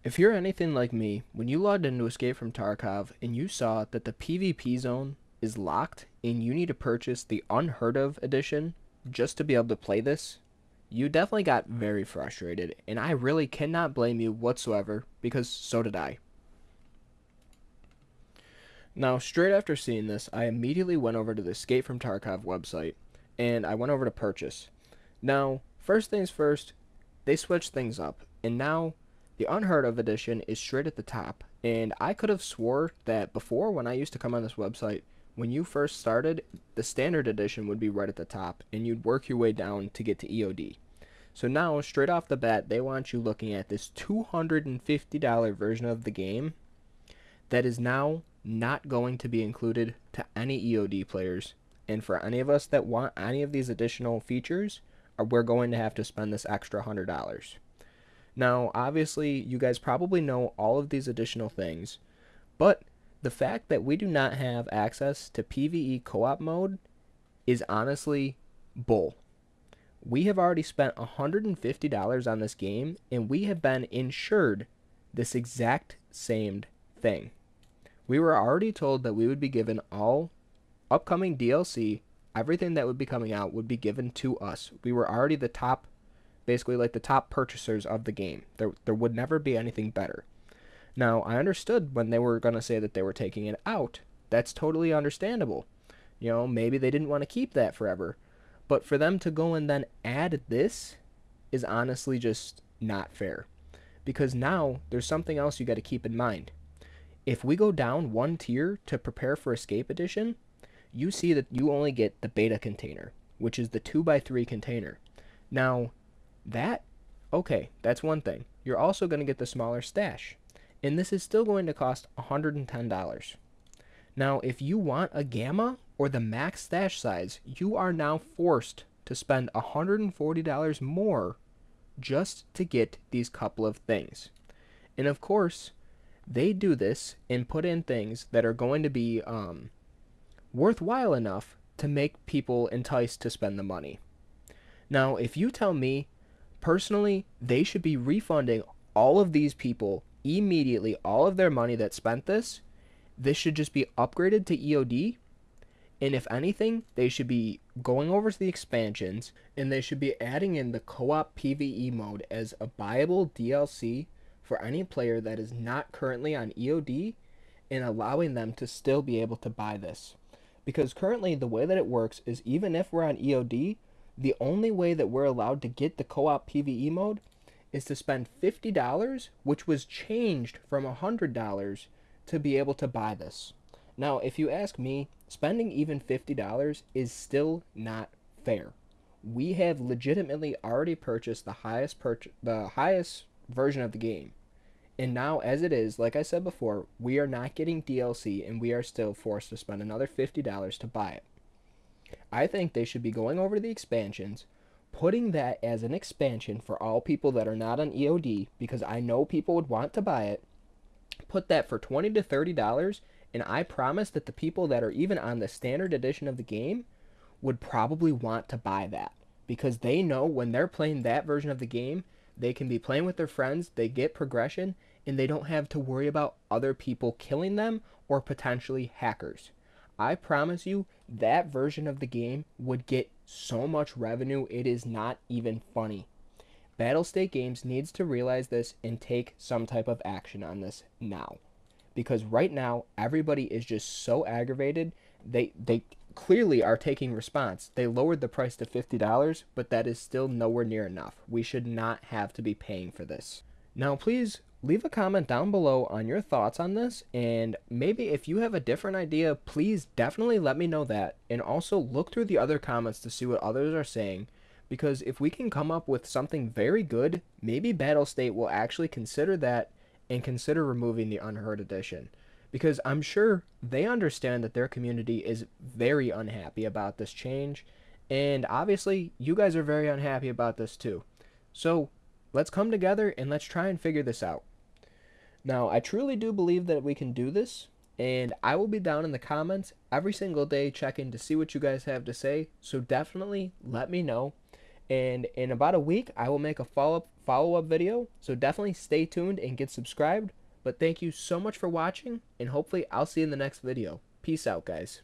If you're anything like me, when you logged into Escape from Tarkov and you saw that the PvP zone is locked and you need to purchase the Unheard of edition just to be able to play this, you definitely got very frustrated, and I really cannot blame you whatsoever because so did I. Now, straight after seeing this, I immediately went over to the Escape from Tarkov website and I went over to purchase. Now, first things first, they switched things up, and now the Unheard of edition is straight at the top. And I could have swore that before, when I used to come on this website, when you first started, the standard edition would be right at the top, and you'd work your way down to get to EOD. So now, straight off the bat, they want you looking at this $250 version of the game that is now not going to be included to any EOD players. And for any of us that want any of these additional features, we're going to have to spend this extra $100. Now, obviously, you guys probably know all of these additional things, but the fact that we do not have access to PvE co-op mode is honestly bull. We have already spent $150 on this game, and we have been insured this exact same thing. We were already told that we would be given all upcoming DLC, everything that would be coming out would be given to us. We were already the top, basically like the top purchasers of the game. There would never be anything better. Now, I understood when they were going to say that they were taking it out. That's totally understandable. You know, maybe they didn't want to keep that forever. But for them to go and then add this is honestly just not fair. Because now there's something else you got to keep in mind. If we go down one tier to prepare for Escape Edition, you see that you only get the beta container, which is the 2x3 container. Now, okay, that's one thing. You're also going to get the smaller stash, and this is still going to cost $110. Now, if you want a gamma or the max stash size, you are now forced to spend $140 more just to get these couple of things. And of course, they do this and put in things that are going to be worthwhile enough to make people enticed to spend the money. Now, if you tell me, personally, they should be refunding all of these people immediately, all of their money that spent this should just be upgraded to EOD, and if anything, they should be going over to the expansions, and they should be adding in the co-op PvE mode as a buyable DLC for any player that is not currently on EOD, and allowing them to still be able to buy this. Because currently the way that it works is, even if we're on EOD, the only way that we're allowed to get the co-op PvE mode is to spend $50, which was changed from $100 to be able to buy this. Now, if you ask me, spending even $50 is still not fair. We have legitimately already purchased the highest version of the game. And now, as it is, like I said before, we are not getting DLC, and we are still forced to spend another $50 to buy it. I think they should be going over to the expansions, putting that as an expansion for all people that are not on EOD, because I know people would want to buy it. Put that for $20 to $30, and I promise that the people that are even on the standard edition of the game would probably want to buy that, because they know when they're playing that version of the game, they can be playing with their friends, they get progression, and they don't have to worry about other people killing them or potentially hackers. I promise you, that version of the game would get so much revenue, it is not even funny. Battlestate Games needs to realize this and take some type of action on this now. Because right now, everybody is just so aggravated. They clearly are taking response. They lowered the price to $50, but that is still nowhere near enough. We should not have to be paying for this. Now, please leave a comment down below on your thoughts on this, and maybe if you have a different idea, please definitely let me know that, and also look through the other comments to see what others are saying, because if we can come up with something very good, maybe Battlestate will actually consider that and consider removing the Unheard edition, because I'm sure they understand that their community is very unhappy about this change, and obviously you guys are very unhappy about this too. So let's come together and let's try and figure this out. Now, I truly do believe that we can do this, and I will be down in the comments every single day checking to see what you guys have to say, so definitely let me know. And in about a week, I will make a follow-up follow-up video, so definitely stay tuned and get subscribed. But thank you so much for watching, and hopefully I'll see you in the next video. Peace out, guys.